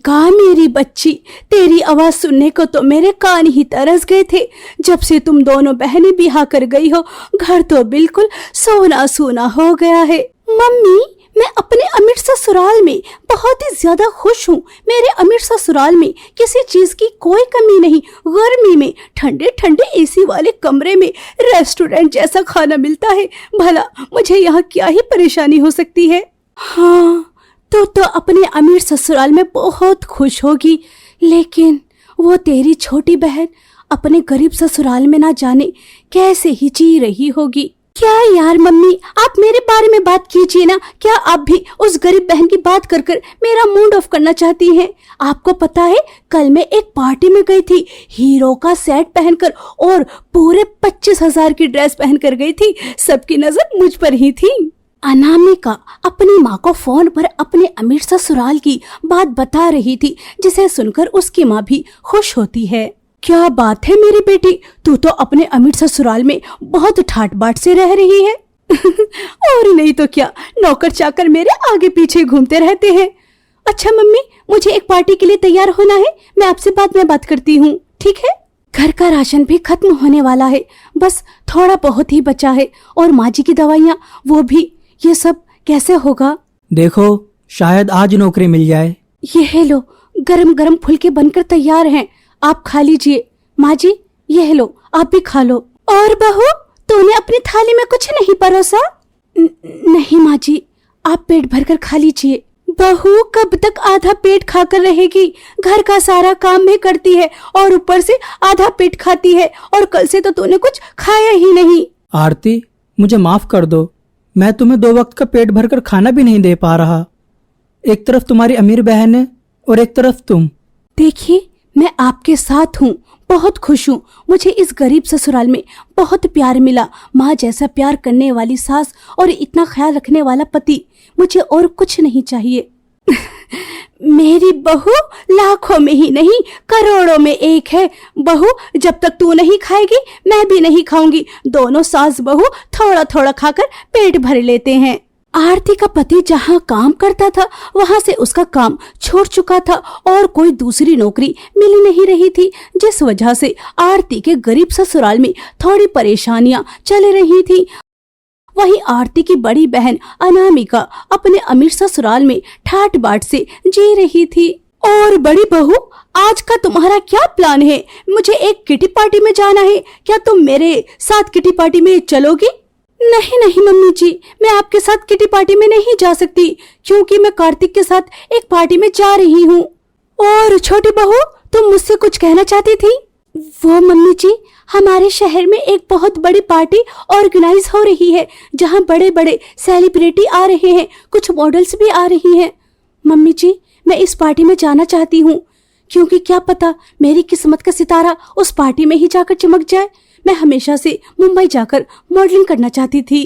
अनामिका मेरी बच्ची, तेरी आवाज सुनने को तो मेरे कान ही तरस गए थे। जब से तुम दोनों बहनें ब्याह कर गई हो, घर तो बिल्कुल सोना सूना हो गया है। मम्मी, मैं अपने अमीर ससुराल में बहुत ही ज्यादा खुश हूँ। मेरे अमीर ससुराल में किसी चीज की कोई कमी नहीं। गर्मी में ठंडे ठंडे एसी वाले कमरे में रेस्टोरेंट जैसा खाना मिलता है। भला मुझे यहाँ क्या ही परेशानी हो सकती है। हाँ, तो अपने अमीर ससुराल में बहुत खुश होगी, लेकिन वो तेरी छोटी बहन अपने गरीब ससुराल में ना जाने कैसे ही जी रही होगी। क्या यार मम्मी, आप मेरे बारे में बात कीजिए ना। क्या आप भी उस गरीब बहन की बात कर कर मेरा मूड ऑफ करना चाहती हैं? आपको पता है, कल मैं एक पार्टी में गई थी, हीरो का सेट पहनकर और पूरे 25,000 की ड्रेस पहनकर गई थी। सबकी नजर मुझ पर ही थी। अनामिका अपनी माँ को फोन पर अपने अमीर ससुराल की बात बता रही थी, जिसे सुनकर उसकी माँ भी खुश होती है। क्या बात है मेरी बेटी, तू तो अपने अमीर ससुराल में बहुत ठाट बाट से रह रही है। और नहीं तो क्या, नौकर चाकर मेरे आगे पीछे घूमते रहते हैं। अच्छा मम्मी, मुझे एक पार्टी के लिए तैयार होना है, मैं आपसे बाद में बात करती हूँ, ठीक है? घर का राशन भी खत्म होने वाला है, बस थोड़ा बहुत ही बचा है, और माँ जी की दवाइयाँ वो भी। ये सब कैसे होगा? देखो, शायद आज नौकरी मिल जाए। ये लो, गरम गरम फुलके बनकर तैयार हैं, आप खा लीजिए। माँ जी, ये लो, आप भी खा लो। और बहू, तूने अपनी थाली में कुछ नहीं परोसा? नहीं माँ जी, आप पेट भरकर खा लीजिए। बहू कब तक आधा पेट खाकर रहेगी? घर का सारा काम भी करती है और ऊपर से आधा पेट खाती है, और कल से तो तूने कुछ खाया ही नहीं। आरती, मुझे माफ कर दो, मैं तुम्हें 2 वक्त का पेट भरकर खाना भी नहीं दे पा रहा। एक तरफ तुम्हारी अमीर बहन है और एक तरफ तुम। देखिए, मैं आपके साथ हूँ, बहुत खुश हूँ। मुझे इस गरीब ससुराल में बहुत प्यार मिला, माँ जैसा प्यार करने वाली सास और इतना ख्याल रखने वाला पति। मुझे और कुछ नहीं चाहिए। मेरी बहू लाखों में ही नहीं, करोड़ों में एक है। बहू, जब तक तू नहीं खाएगी मैं भी नहीं खाऊंगी। दोनों सास बहू थोड़ा थोड़ा खाकर पेट भर लेते हैं। आरती का पति जहाँ काम करता था, वहाँ से उसका काम छोड़ चुका था और कोई दूसरी नौकरी मिल नहीं रही थी, जिस वजह से आरती के गरीब ससुराल में थोड़ी परेशानियां चल रही थी। वहीं आरती की बड़ी बहन अनामिका अपने अमीर ससुराल में ठाट बाट से जी रही थी। और बड़ी बहू, आज का तुम्हारा क्या प्लान है? मुझे एक किटी पार्टी में जाना है, क्या तुम मेरे साथ किटी पार्टी में चलोगी? नहीं नहीं मम्मी जी, मैं आपके साथ किटी पार्टी में नहीं जा सकती, क्योंकि मैं कार्तिक के साथ एक पार्टी में जा रही हूँ। और छोटी बहू, तुम मुझसे कुछ कहना चाहती थी? वो मम्मी जी, हमारे शहर में एक बहुत बड़ी पार्टी ऑर्गेनाइज हो रही है, जहाँ बड़े बड़े सेलिब्रिटी आ रहे हैं, कुछ मॉडल्स भी आ रही हैं। मम्मी जी, मैं इस पार्टी में जाना चाहती हूँ, क्योंकि क्या पता मेरी किस्मत का सितारा उस पार्टी में ही जाकर चमक जाए। मैं हमेशा से मुंबई जाकर मॉडलिंग करना चाहती थी।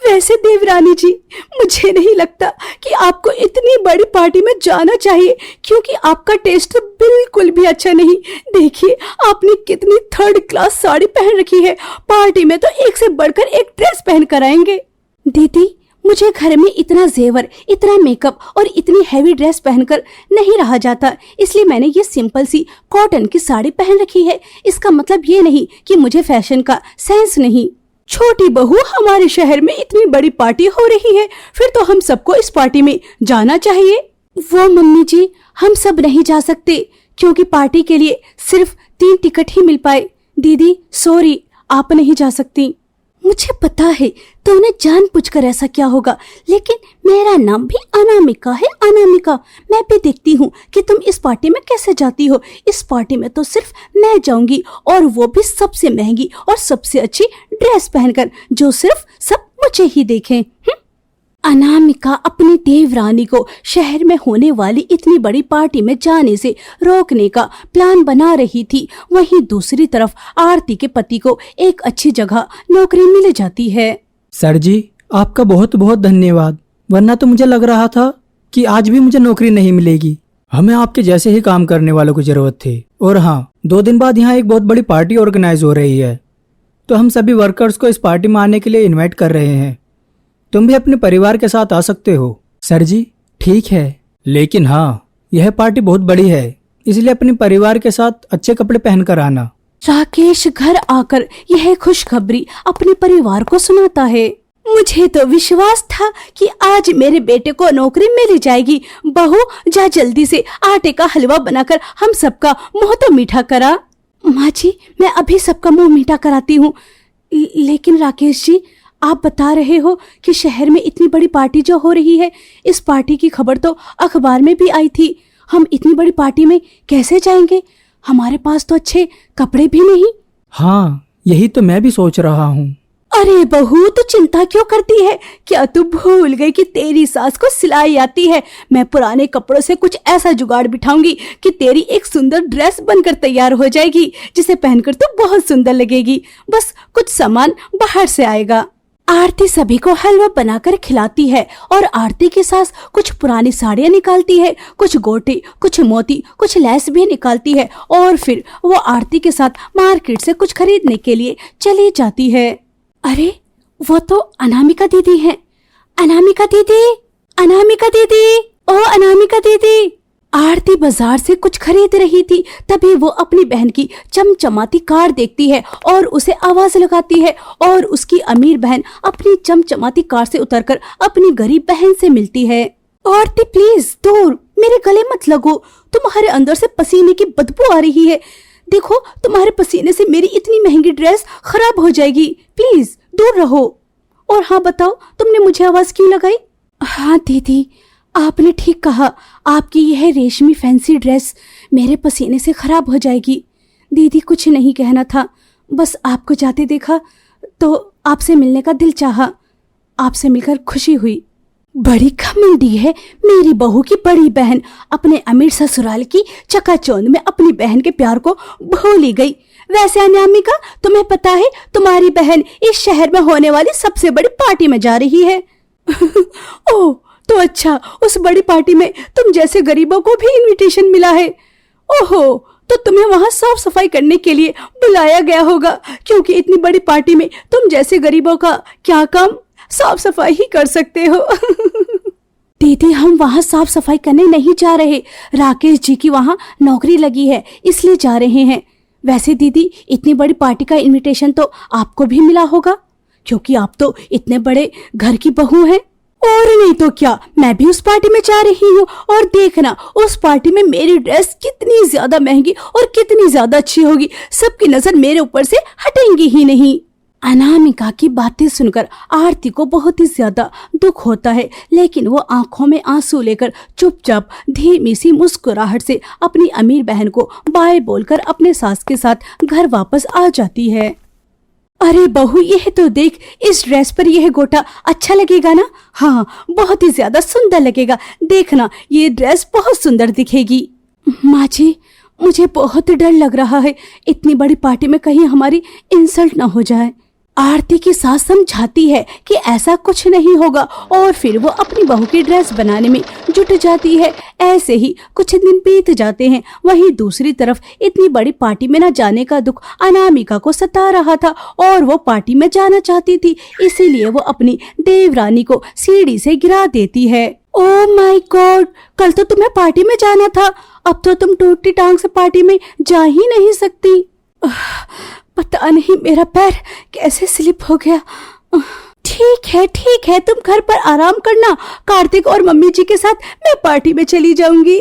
वैसे देवरानी जी, मुझे नहीं लगता कि आपको इतनी बड़ी पार्टी में जाना चाहिए, क्योंकि आपका टेस्ट बिल्कुल भी अच्छा नहीं। देखिए, आपने कितनी 3rd क्लास साड़ी पहन रखी है, पार्टी में तो एक से बढ़कर एक ड्रेस पहन कर आएंगे। दीदी, मुझे घर में इतना जेवर, इतना मेकअप और इतनी हैवी ड्रेस पहनकर नहीं रहा जाता, इसलिए मैंने ये सिंपल सी कॉटन की साड़ी पहन रखी है। इसका मतलब ये नहीं कि मुझे फैशन का सेंस नहीं। छोटी बहू, हमारे शहर में इतनी बड़ी पार्टी हो रही है, फिर तो हम सबको इस पार्टी में जाना चाहिए। वो मम्मी जी, हम सब नहीं जा सकते, क्योंकि पार्टी के लिए सिर्फ 3 टिकट ही मिल पाए। दीदी सॉरी, आप नहीं जा सकती। मुझे पता है तूने जानबूझकर ऐसा किया होगा, लेकिन मेरा नाम भी अनामिका है, अनामिका। मैं भी देखती हूँ कि तुम इस पार्टी में कैसे जाती हो। इस पार्टी में तो सिर्फ मैं जाऊंगी, और वो भी सबसे महंगी और सबसे अच्छी ड्रेस पहनकर, जो सिर्फ सब मुझे ही देखें। अनामिका अपनी देवरानी को शहर में होने वाली इतनी बड़ी पार्टी में जाने से रोकने का प्लान बना रही थी। वहीं दूसरी तरफ आरती के पति को एक अच्छी जगह नौकरी मिल जाती है। सर जी, आपका बहुत बहुत धन्यवाद, वरना तो मुझे लग रहा था कि आज भी मुझे नौकरी नहीं मिलेगी। हमें आपके जैसे ही काम करने वालों की जरूरत थी। और हाँ, 2 दिन बाद यहाँ एक बहुत बड़ी पार्टी ऑर्गेनाइज हो रही है, तो हम सभी वर्कर्स को इस पार्टी में आने के लिए इन्वाइट कर रहे हैं। तुम भी अपने परिवार के साथ आ सकते हो। सर जी, ठीक है, लेकिन हाँ, यह पार्टी बहुत बड़ी है, इसलिए अपने परिवार के साथ अच्छे कपड़े पहनकर आना। राकेश घर आकर यह खुशखबरी अपने परिवार को सुनाता है। मुझे तो विश्वास था कि आज मेरे बेटे को नौकरी मिल जाएगी। बहू, जा जल्दी से आटे का हलवा बनाकर हम सबका मुंह तो मीठा करा। माँ जी, मैं अभी सबका मुंह मीठा कराती हूँ। लेकिन राकेश जी, आप बता रहे हो कि शहर में इतनी बड़ी पार्टी जो हो रही है, इस पार्टी की खबर तो अखबार में भी आई थी। हम इतनी बड़ी पार्टी में कैसे जाएंगे? हमारे पास तो अच्छे कपड़े भी नहीं। हाँ, यही तो मैं भी सोच रहा हूँ। अरे बहू, तू चिंता क्यों करती है? क्या तू भूल गई कि तेरी सास को सिलाई आती है? मैं पुराने कपड़ों से कुछ ऐसा जुगाड़ बिठाऊंगी कि तेरी एक सुंदर ड्रेस बनकर तैयार हो जाएगी, जिसे पहनकर तू बहुत सुंदर लगेगी। बस कुछ सामान बाहर से आएगा। आरती सभी को हलवा बनाकर खिलाती है और आरती की सास कुछ पुरानी साड़ियाँ निकालती है, कुछ गोटे, कुछ मोती, कुछ लैस भी निकालती है और फिर वो आरती के साथ मार्केट से कुछ खरीदने के लिए चली जाती है। अरे, वो तो अनामिका दीदी है। अनामिका दीदी, अनामिका दीदी, ओ अनामिका दीदी। आरती बाजार से कुछ खरीद रही थी, तभी वो अपनी बहन की चमचमाती कार देखती है और उसे आवाज लगाती है और उसकी अमीर बहन अपनी चमचमाती कार से उतरकर अपनी गरीब बहन से मिलती है। आरती प्लीज दूर, मेरे गले मत लगो, तुम्हारे अंदर से पसीने की बदबू आ रही है। देखो, तुम्हारे पसीने से मेरी इतनी महंगी ड्रेस खराब हो जाएगी, प्लीज दूर रहो। और हाँ बताओ, तुमने मुझे आवाज क्यों लगाई? हाँ दीदी, आपने ठीक कहा, आपकी यह रेशमी फैंसी ड्रेस मेरे पसीने से खराब हो जाएगी। दीदी, कुछ नहीं कहना था, बस आपको जाते देखा तो आपसे मिलने का दिल चाहा। आपसे मिलकर खुशी हुई। बड़ी घमंडी है मेरी बहू की बड़ी बहन, अपने अमीर ससुराल की चकाचौंध में अपनी बहन के प्यार को भूल ही गई। वैसे अनामिका, तुम्हें पता है तुम्हारी बहन इस शहर में होने वाली सबसे बड़ी पार्टी में जा रही है। ओह, तो अच्छा, उस बड़ी पार्टी में तुम जैसे गरीबों को भी इनविटेशन मिला है। ओहो, तो तुम्हें वहां साफ सफाई करने के लिए बुलाया गया होगा, क्योंकि इतनी बड़ी पार्टी में तुम जैसे गरीबों का क्या काम, साफ सफाई ही कर सकते हो। दीदी, हम वहाँ साफ सफाई करने नहीं जा रहे, राकेश जी की वहाँ नौकरी लगी है, इसलिए जा रहे हैं। वैसे दीदी, इतनी बड़ी पार्टी का इनविटेशन तो आपको भी मिला होगा, क्योंकि आप तो इतने बड़े घर की बहू हैं। और नहीं तो क्या, मैं भी उस पार्टी में जा रही हूँ। और देखना, उस पार्टी में मेरी ड्रेस कितनी ज्यादा महंगी और कितनी ज्यादा अच्छी होगी, सबकी नजर मेरे ऊपर से हटेंगी ही नहीं। अनामिका की बातें सुनकर आरती को बहुत ही ज्यादा दुख होता है, लेकिन वो आंखों में आंसू लेकर चुपचाप धीमी सी मुस्कुराहट से अपनी अमीर बहन को बाय बोलकर अपने सास के साथ घर वापस आ जाती है। अरे बहू, यह तो देख, इस ड्रेस पर यह गोटा अच्छा लगेगा ना? हाँ, बहुत ही ज्यादा सुंदर लगेगा। देखना, ये ड्रेस बहुत सुंदर दिखेगी। माँ जी, मुझे बहुत डर लग रहा है, इतनी बड़ी पार्टी में कहीं हमारी इंसल्ट ना हो जाए। आरती की सास समझाती है कि ऐसा कुछ नहीं होगा और फिर वो अपनी बहू की ड्रेस बनाने में जुट जाती है। ऐसे ही कुछ दिन बीत जाते हैं। वहीं दूसरी तरफ इतनी बड़ी पार्टी में न जाने का दुख अनामिका को सता रहा था और वो पार्टी में जाना चाहती थी, इसीलिए वो अपनी देवरानी को सीढ़ी से गिरा देती है। ओह माय गॉड, कल तो तुम्हें पार्टी में जाना था, अब तो तुम टूटी टांग से पार्टी में जा ही नहीं सकती। पता नहीं मेरा पैर कैसे स्लिप हो गया। ठीक है, तुम घर पर आराम करना, कार्तिक और मम्मी जी के साथ मैं पार्टी में चली जाऊंगी।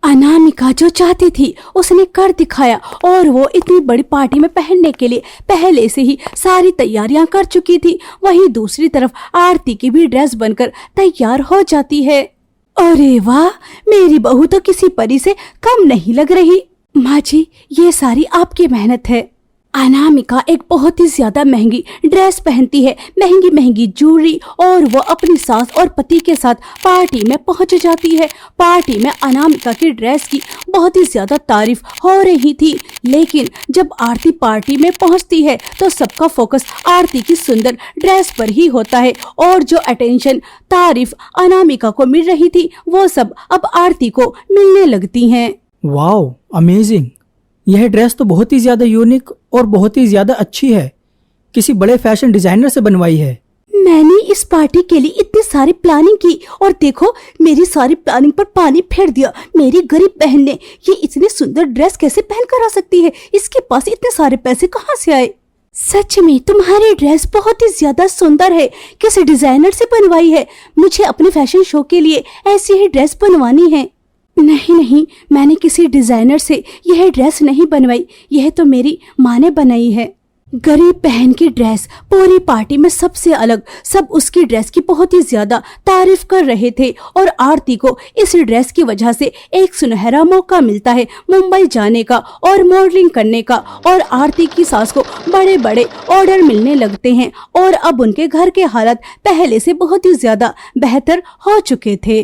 अनामिका जो चाहती थी उसने कर दिखाया और वो इतनी बड़ी पार्टी में पहनने के लिए पहले से ही सारी तैयारियां कर चुकी थी। वहीं दूसरी तरफ आरती की भी ड्रेस बनकर तैयार हो जाती है। अरे वाह, मेरी बहू तो किसी परी से कम नहीं लग रही। माँ जी, ये सारी आपकी मेहनत है। अनामिका एक बहुत ही ज्यादा महंगी ड्रेस पहनती है, महंगी महंगी ज्वेलरी, और वो अपनी सास और पति के साथ पार्टी में पहुंच जाती है। पार्टी में अनामिका की ड्रेस की बहुत ही ज्यादा तारीफ हो रही थी, लेकिन जब आरती पार्टी में पहुंचती है तो सबका फोकस आरती की सुंदर ड्रेस पर ही होता है और जो अटेंशन, तारीफ अनामिका को मिल रही थी वो सब अब आरती को मिलने लगती हैं। Wow, amazing! यह ड्रेस तो बहुत ही ज्यादा यूनिक और बहुत ही ज्यादा अच्छी है, किसी बड़े फैशन डिजाइनर से बनवाई है। मैंने इस पार्टी के लिए इतनी सारी प्लानिंग की और देखो मेरी सारी प्लानिंग पर पानी फेर दिया। मेरी गरीब बहन ने ये इतनी सुंदर ड्रेस कैसे पहन कर आ सकती है? इसके पास इतने सारे पैसे कहाँ से आए? सच में तुम्हारी ड्रेस बहुत ही ज्यादा सुंदर है। किसी डिजाइनर से बनवाई है? मुझे अपने फैशन शो के लिए ऐसी ही ड्रेस बनवानी है। नहीं नहीं, मैंने किसी डिजाइनर से यह ड्रेस नहीं बनवाई, यह तो मेरी माँ ने बनाई है। गरीब बहन की ड्रेस पूरी पार्टी में सबसे अलग। सब उसकी ड्रेस की बहुत ही ज्यादा तारीफ कर रहे थे और आरती को इस ड्रेस की वजह से एक सुनहरा मौका मिलता है मुंबई जाने का और मॉडलिंग करने का। और आरती की सास को बड़े बड़े ऑर्डर मिलने लगते हैं और अब उनके घर के हालात पहले से बहुत ही ज्यादा बेहतर हो चुके थे।